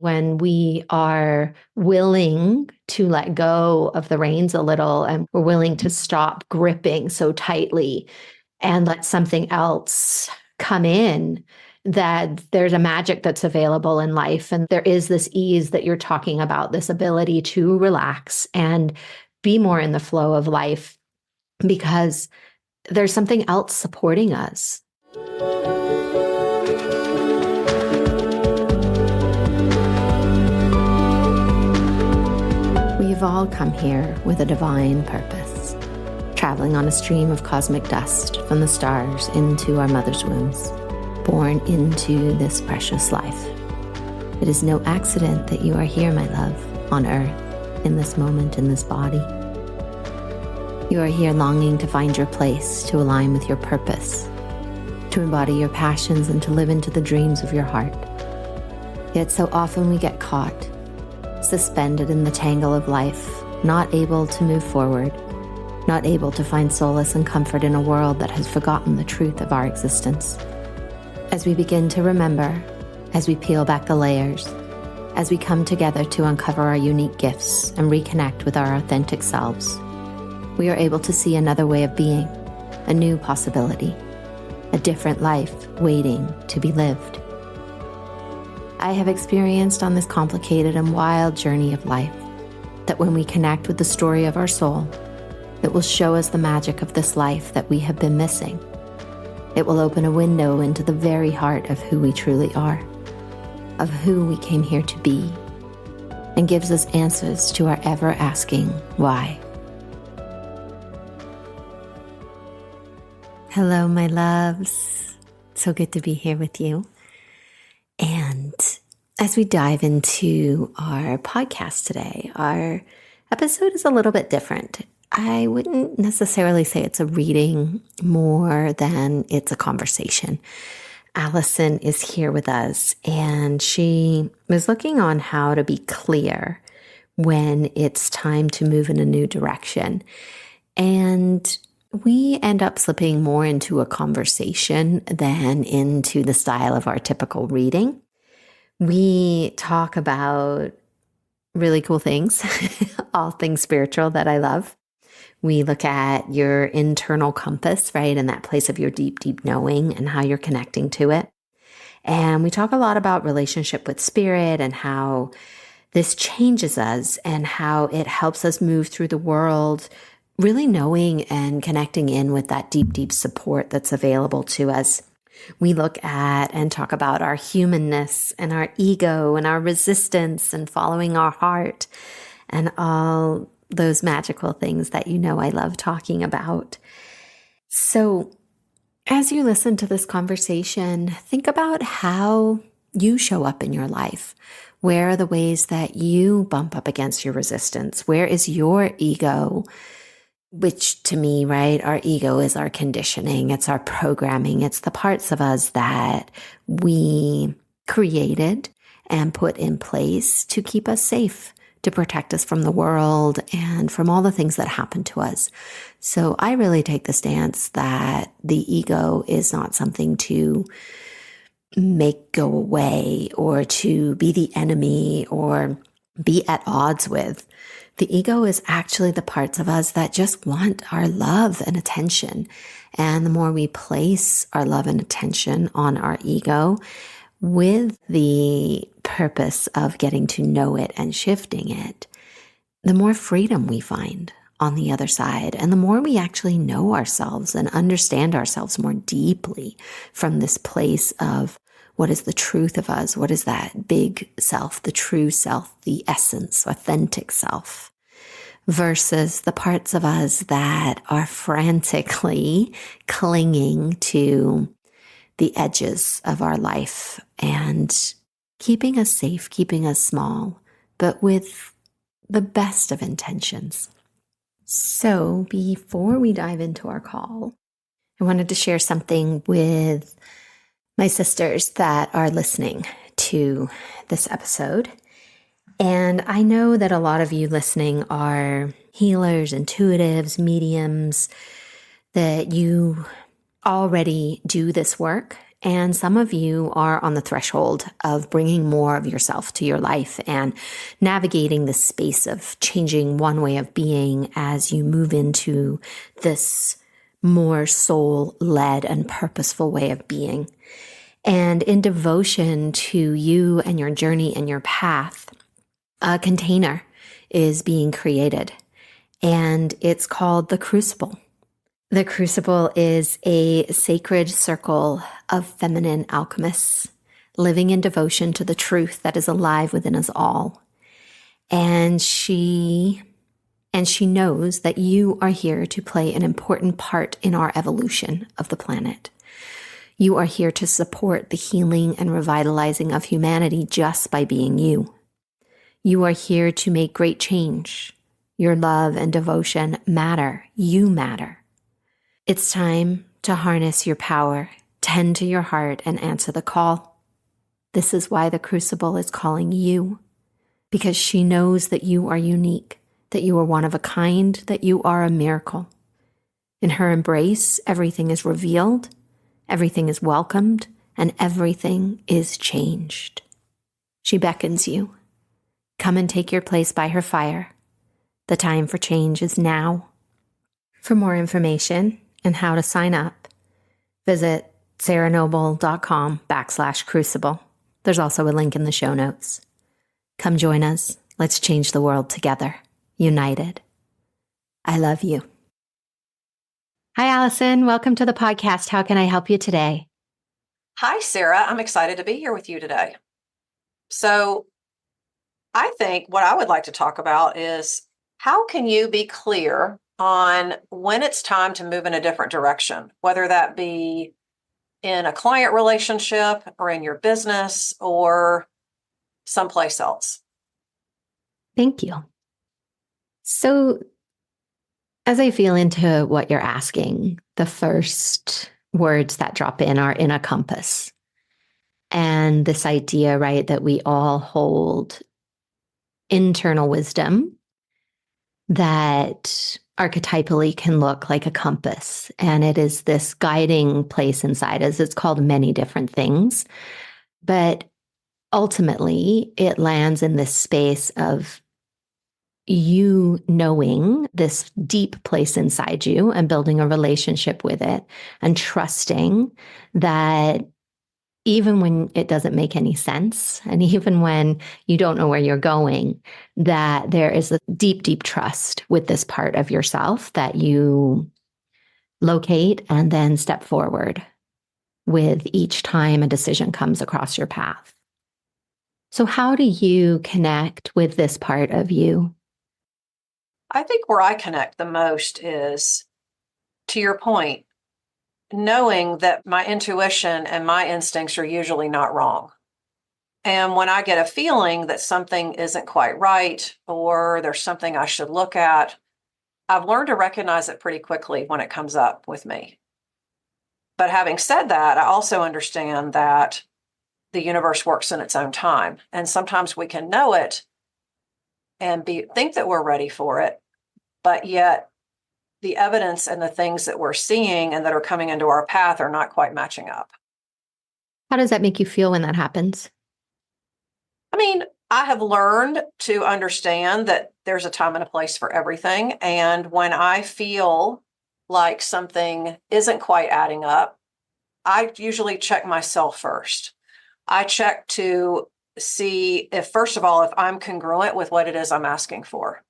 When we are willing to let go of the reins a little and we're willing to stop gripping so tightly and let something else come in, that there's a magic that's available in life. And there is this ease that you're talking about, this ability to relax and be more in the flow of life because there's something else supporting us. We've all come here with a divine purpose, traveling on a stream of cosmic dust from the stars into our mother's wombs, born into this precious life. It is no accident that you are here, my love, on earth, in this moment, in this body. You are here longing to find your place, to align with your purpose, to embody your passions and to live into the dreams of your heart. Yet so often we get caught, suspended in the tangle of life, not able to move forward, not able to find solace and comfort in a world that has forgotten the truth of our existence. As we begin to remember, as we peel back the layers, as we come together to uncover our unique gifts and reconnect with our authentic selves, we are able to see another way of being, a new possibility, a different life waiting to be lived. I have experienced on this complicated and wild journey of life that when we connect with the story of our soul, it will show us the magic of this life that we have been missing. It will open a window into the very heart of who we truly are, of who we came here to be, and gives us answers to our ever-asking why. Hello, my loves. So good to be here with you. And as we dive into our podcast today, our episode is a little bit different. I wouldn't necessarily say it's a reading more than it's a conversation. Alison is here with us, and she was looking on how to be clear when it's time to move in a new direction. And we end up slipping more into a conversation than into the style of our typical reading. We talk about really cool things, all things spiritual that I love. We look at your internal compass, right? And that place of your deep, deep knowing and how you're connecting to it. And we talk a lot about relationship with spirit and how this changes us and how it helps us move through the world, really knowing and connecting in with that deep, deep support that's available to us. We look at and talk about our humanness and our ego and our resistance and following our heart and all those magical things that you know I love talking about. So as you listen to this conversation, think about how you show up in your life. Where are the ways that you bump up against your resistance? Where is your ego? Which to me, right, our ego is our conditioning, it's our programming, it's the parts of us that we created and put in place to keep us safe, to protect us from the world and from all the things that happen to us. So I really take the stance that the ego is not something to make go away or to be the enemy or be at odds with. The ego is actually the parts of us that just want our love and attention. And the more we place our love and attention on our ego with the purpose of getting to know it and shifting it, the more freedom we find on the other side. And the more we actually know ourselves and understand ourselves more deeply from this place of what is the truth of us? What is that big self, the true self, the essence, authentic self, versus the parts of us that are frantically clinging to the edges of our life and keeping us safe, keeping us small, but with the best of intentions. So before we dive into our call, I wanted to share something with my sisters that are listening to this episode. And I know that a lot of you listening are healers, intuitives, mediums, that you already do this work And some of you are on the threshold of bringing more of yourself to your life and navigating the space of changing one way of being as you move into this more soul-led and purposeful way of being. And in devotion to you and your journey and your path, a container is being created, and it's called the Crucible. The Crucible is a sacred circle of feminine alchemists living in devotion to the truth that is alive within us all. And she knows that you are here to play an important part in our evolution of the planet. You are here to support the healing and revitalizing of humanity just by being you. You are here to make great change. Your love and devotion matter. You matter. It's time to harness your power, tend to your heart, and answer the call. This is why the Crucible is calling you, because she knows that you are unique, that you are one of a kind, that you are a miracle. In her embrace, everything is revealed, everything is welcomed, and everything is changed. She beckons you. Come and take your place by her fire. The time for change is now. For more information and how to sign up, visit sarahnoble.com/crucible. There's also a link in the show notes. Come join us. Let's change the world together, united. I love you. Hi, Alison. Welcome to the podcast. How can I help you today? Hi, Sarah. I'm excited to be here with you today. So I think what I would like to talk about is how can you be clear on when it's time to move in a different direction, whether that be in a client relationship or in your business or someplace else. Thank you. So, as I feel into what you're asking, the first words that drop in are in a compass. And this idea, right, that we all hold internal wisdom that archetypally can look like a compass. And it is this guiding place inside us. It's called many different things. But ultimately, it lands in this space of you knowing this deep place inside you and building a relationship with it and trusting that even when it doesn't make any sense, and even when you don't know where you're going, that there is a deep, deep trust with this part of yourself that you locate and then step forward with each time a decision comes across your path. So how do you connect with this part of you? I think where I connect the most is, to your point, knowing that my intuition and my instincts are usually not wrong. And when I get a feeling that something isn't quite right or there's something I should look at, I've learned to recognize it pretty quickly when it comes up with me. But having said that, I also understand that the universe works in its own time. And sometimes we can know it and think that we're ready for it, but yet the evidence and the things that we're seeing and that are coming into our path are not quite matching up. How does that make you feel when that happens? I mean, I have learned to understand that there's a time and a place for everything. And when I feel like something isn't quite adding up, I usually check myself first. I check to see if, first of all, if I'm congruent with what it is I'm asking for.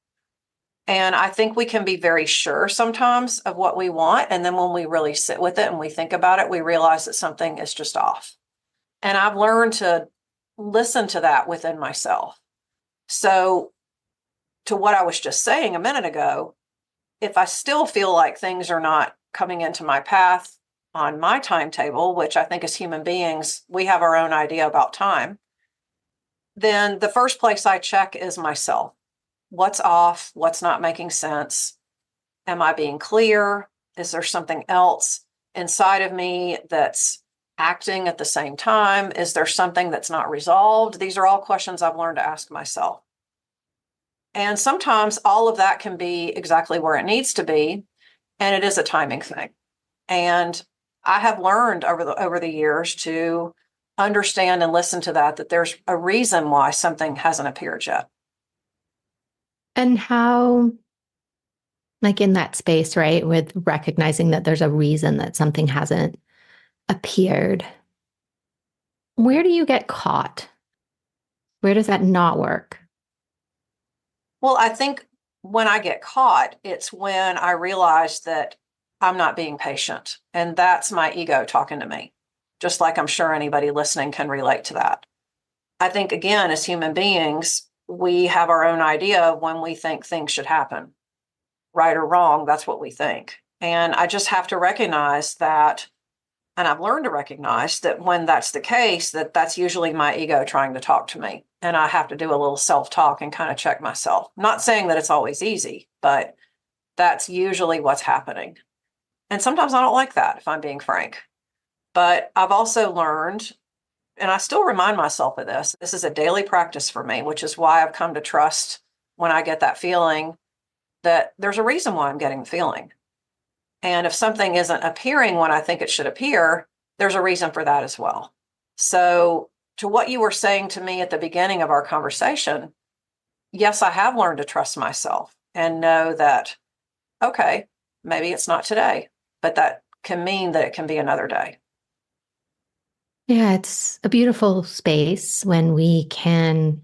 And I think we can be very sure sometimes of what we want. And then when we really sit with it and we think about it, we realize that something is just off. And I've learned to listen to that within myself. So to what I was just saying a minute ago, if I still feel like things are not coming into my path on my timetable, which I think as human beings, we have our own idea about time, then the first place I check is myself. What's off? What's not making sense? Am I being clear? Is there something else inside of me that's acting at the same time? Is there something that's not resolved? These are all questions I've learned to ask myself. And sometimes all of that can be exactly where it needs to be. And it is a timing thing. And I have learned over the years to understand and listen to that there's a reason why something hasn't appeared yet. And how, like in that space, right, with recognizing that there's a reason that something hasn't appeared, where do you get caught? Where does that not work? Well, I think when I get caught, it's when I realize that I'm not being patient. And that's my ego talking to me, just like I'm sure anybody listening can relate to that. I think, again, as human beings, we have our own idea of when we think things should happen. Right or wrong, that's what we think. And I just have to recognize that, and I've learned to recognize that when that's the case, that's usually my ego trying to talk to me. And I have to do a little self-talk and kind of check myself. Not saying that it's always easy, but that's usually what's happening. And sometimes I don't like that, if I'm being frank. But I've also learned, and I still remind myself of this, this is a daily practice for me, which is why I've come to trust when I get that feeling that there's a reason why I'm getting the feeling. And if something isn't appearing when I think it should appear, there's a reason for that as well. So, to what you were saying to me at the beginning of our conversation, yes, I have learned to trust myself and know that, okay, maybe it's not today, but that can mean that it can be another day. Yeah, it's a beautiful space when we can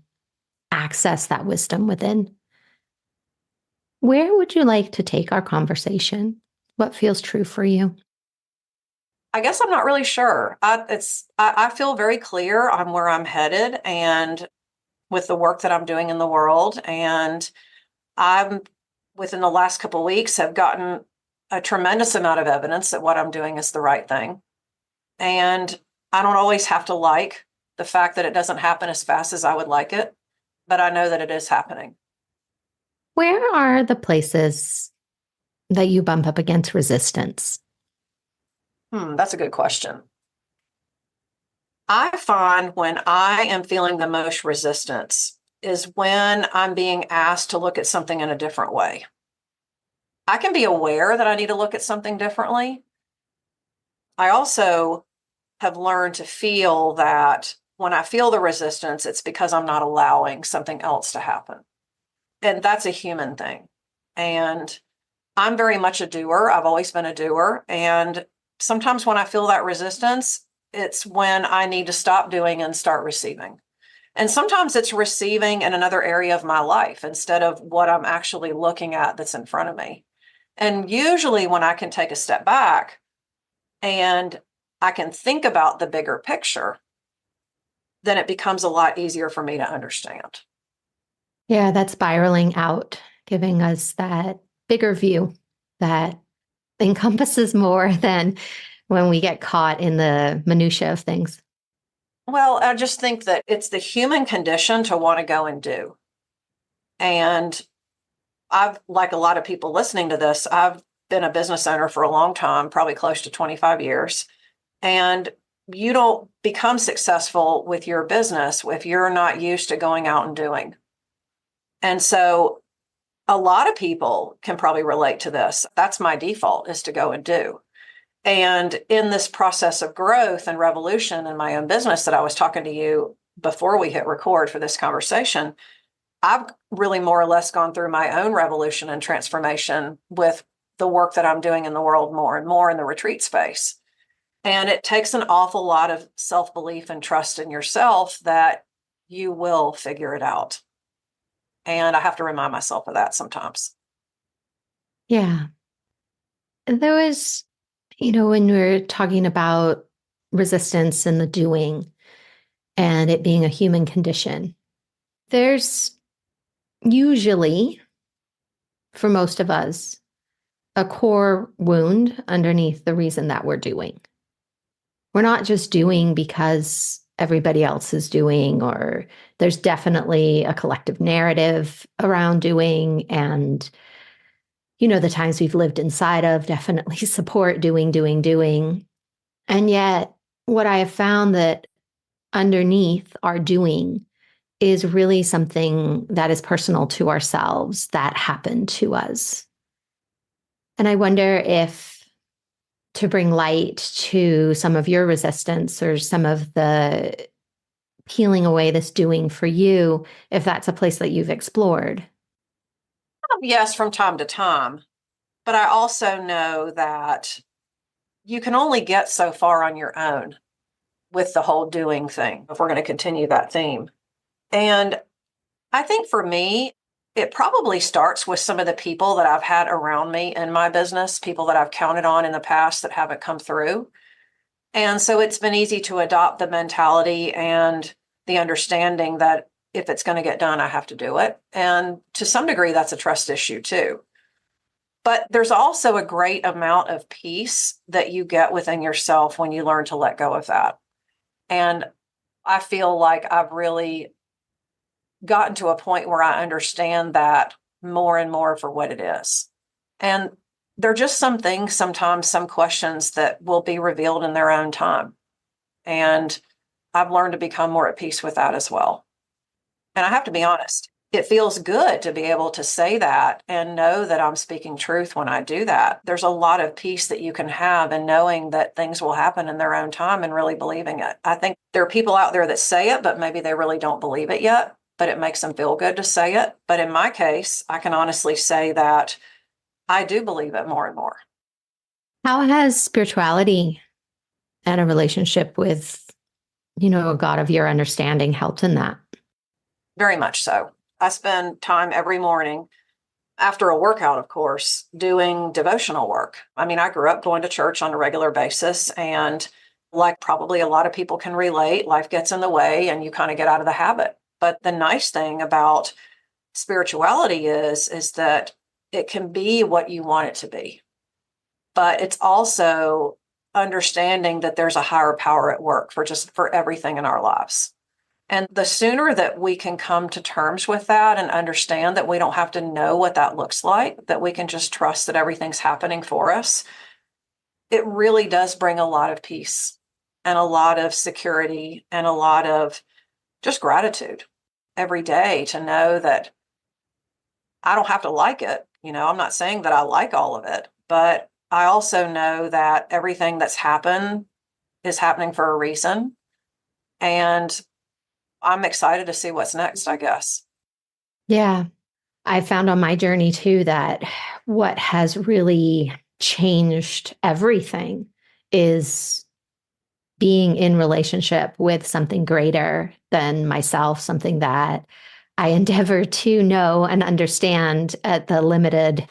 access that wisdom within. Where would you like to take our conversation? What feels true for you? I guess I'm not really sure. I feel very clear on where I'm headed and with the work that I'm doing in the world. And I'm within the last couple of weeks have gotten a tremendous amount of evidence that what I'm doing is the right thing. And I don't always have to like the fact that it doesn't happen as fast as I would like it, but I know that it is happening. Where are the places that you bump up against resistance? That's a good question. I find when I am feeling the most resistance is when I'm being asked to look at something in a different way. I can be aware that I need to look at something differently. I also have learned to feel that when I feel the resistance, it's because I'm not allowing something else to happen. And that's a human thing. And I'm very much a doer. I've always been a doer. And sometimes when I feel that resistance, it's when I need to stop doing and start receiving. And sometimes it's receiving in another area of my life instead of what I'm actually looking at that's in front of me. And usually when I can take a step back and I can think about the bigger picture, then it becomes a lot easier for me to understand. Yeah, that spiraling out, giving us that bigger view that encompasses more than when we get caught in the minutia of things. Well, I just think that it's the human condition to want to go and do. And I've, like a lot of people listening to this, I've been a business owner for a long time, probably close to 25 years. And you don't become successful with your business if you're not used to going out and doing. And so a lot of people can probably relate to this. That's my default, is to go and do. And in this process of growth and revolution in my own business that I was talking to you before we hit record for this conversation, I've really more or less gone through my own revolution and transformation with the work that I'm doing in the world more and more in the retreat space. And it takes an awful lot of self-belief and trust in yourself that you will figure it out. And I have to remind myself of that sometimes. Yeah. There was, when we're talking about resistance and the doing and it being a human condition, there's usually, for most of us, a core wound underneath the reason that we're doing. We're not just doing because everybody else is doing, or there's definitely a collective narrative around doing. And, the times we've lived inside of definitely support doing, doing, doing. And yet, what I have found that underneath our doing is really something that is personal to ourselves that happened to us. And I wonder if to bring light to some of your resistance or some of the peeling away this doing for you, if that's a place that you've explored. Yes, from time to time. But I also know that you can only get so far on your own with the whole doing thing, if we're going to continue that theme. And I think for me, it probably starts with some of the people that I've had around me in my business, people that I've counted on in the past that haven't come through. And so it's been easy to adopt the mentality and the understanding that if it's going to get done, I have to do it. And to some degree, that's a trust issue too. But there's also a great amount of peace that you get within yourself when you learn to let go of that. And I feel like I've really gotten to a point where I understand that more and more for what it is. And there are just some things, sometimes some questions that will be revealed in their own time. And I've learned to become more at peace with that as well. And I have to be honest, it feels good to be able to say that and know that I'm speaking truth when I do that. There's a lot of peace that you can have in knowing that things will happen in their own time and really believing it. I think there are people out there that say it, but maybe they really don't believe it yet, but it makes them feel good to say it. But in my case, I can honestly say that I do believe it more and more. How has spirituality and a relationship with, a God of your understanding helped in that? Very much so. I spend time every morning after a workout, of course, doing devotional work. I mean, I grew up going to church on a regular basis, and like probably a lot of people can relate, life gets in the way and you kind of get out of the habit. But the nice thing about spirituality is that it can be what you want it to be. But it's also understanding that there's a higher power at work for everything in our lives. And the sooner that we can come to terms with that and understand that we don't have to know what that looks like, that we can just trust that everything's happening for us, it really does bring a lot of peace and a lot of security and a lot of just gratitude every day to know that I don't have to like it. I'm not saying that I like all of it, but I also know that everything that's happened is happening for a reason. And I'm excited to see what's next, I guess. Yeah. I found on my journey too that what has really changed everything is being in relationship with something greater than myself, something that I endeavor to know and understand at the limited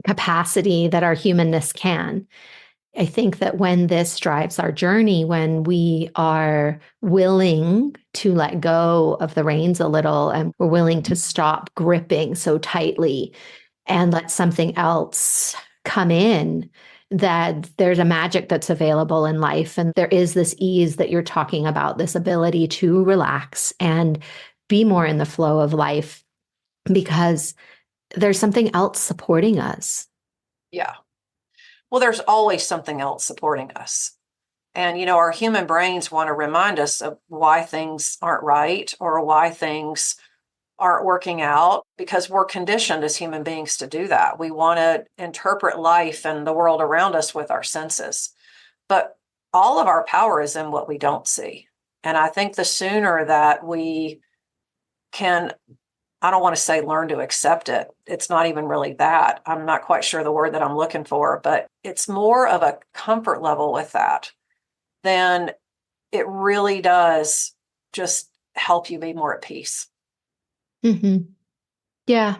capacity that our humanness can. I think that when this drives our journey, when we are willing to let go of the reins a little and we're willing to stop gripping so tightly and let something else come in, that there's a magic that's available in life. And there is this ease that you're talking about, this ability to relax and be more in the flow of life because there's something else supporting us. Yeah. Well, there's always something else supporting us. And, our human brains want to remind us of why things aren't right or why things aren't working out because we're conditioned as human beings to do that. We want to interpret life and the world around us with our senses. But all of our power is in what we don't see. And I think the sooner that we can, I don't want to say learn to accept it. It's not even really that. I'm not quite sure the word that I'm looking for, but it's more of a comfort level with that. Then it really does just help you be more at peace. Mm-hmm. Yeah.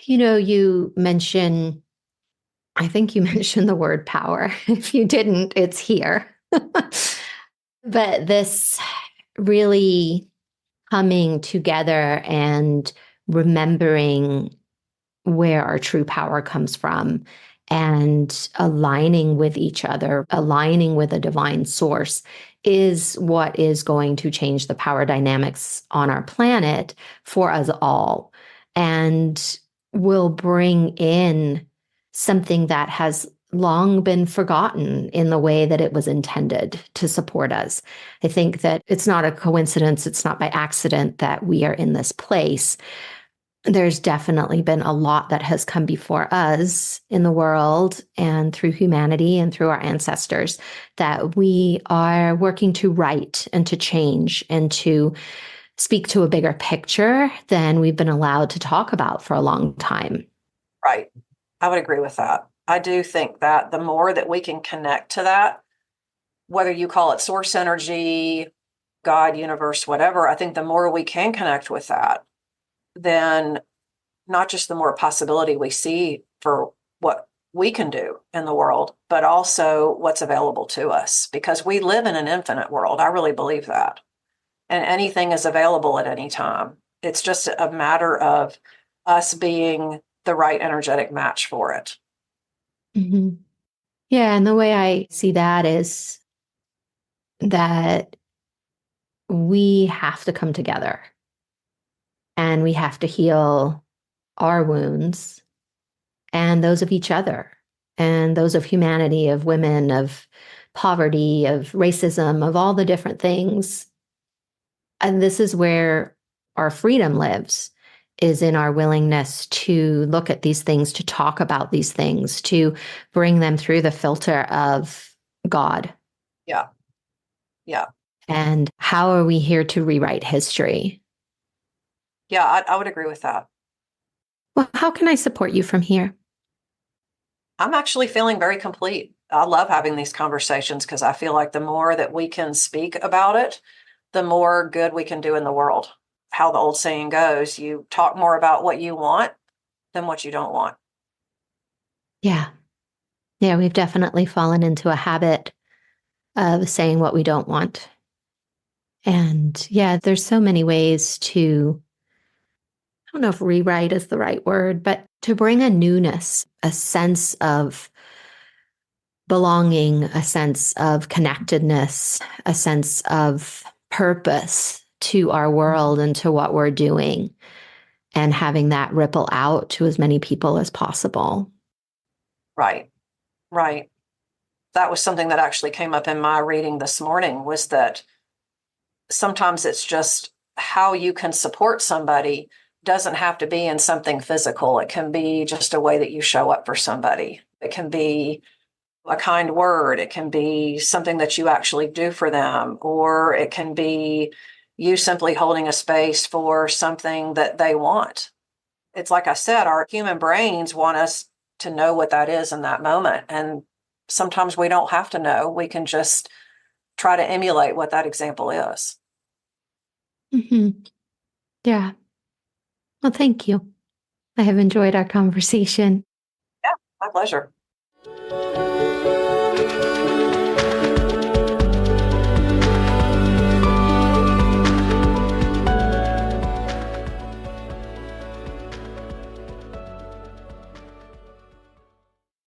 You mention, I think you mentioned the word power. If you didn't, it's here. But this really coming together and remembering where our true power comes from and aligning with each other, aligning with a divine source is what is going to change the power dynamics on our planet for us all and will bring in something that has long been forgotten in the way that it was intended to support us. I think that it's not a coincidence, it's not by accident that we are in this place. there's definitely been a lot that has come before us in the world and through humanity and through our ancestors that we are working to right and to change and to speak to a bigger picture than we've been allowed to talk about for a long time. Right. I would agree with that. I do think that the more that we can connect to that, whether you call it source energy, God, universe, whatever, I think the more we can connect with that, then not just the more possibility we see for what we can do in the world, but also what's available to us because we live in an infinite world. I really believe that. And anything is available at any time. It's just a matter of us being the right energetic match for it. Mm-hmm. Yeah. And the way I see that is that we have to come together and we have to heal our wounds and those of each other and those of humanity, of women, of poverty, of racism, of all the different things. And this is where our freedom lives, is in our willingness to look at these things, to talk about these things, to bring them through the filter of God. Yeah. Yeah. And how are we here to rewrite history? Yeah. I would agree with that. Well, how can I support you from here? I'm actually feeling very complete. I love having these conversations because I feel like the more that we can speak about it, the more good we can do in the world. How the old saying goes, you talk more about what you want than what you don't want. Yeah. Yeah, we've definitely fallen into a habit of saying what we don't want. And yeah, there's so many ways to, I don't know if rewrite is the right word, but to bring a newness, a sense of belonging, a sense of connectedness, a sense of purpose to our world and to what we're doing, and having that ripple out to as many people as possible. Right. Right. That was something that actually came up in my reading this morning was that sometimes it's just how you can support somebody doesn't have to be in something physical. It can be just a way that you show up for somebody. It can be a kind word. It can be something that you actually do for them, or it can be you simply holding a space for something that they want. It's like I said, our human brains want us to know what that is in that moment. And sometimes we don't have to know. We can just try to emulate what that example is. Mm-hmm. Yeah. Well, thank you. I have enjoyed our conversation. Yeah, my pleasure.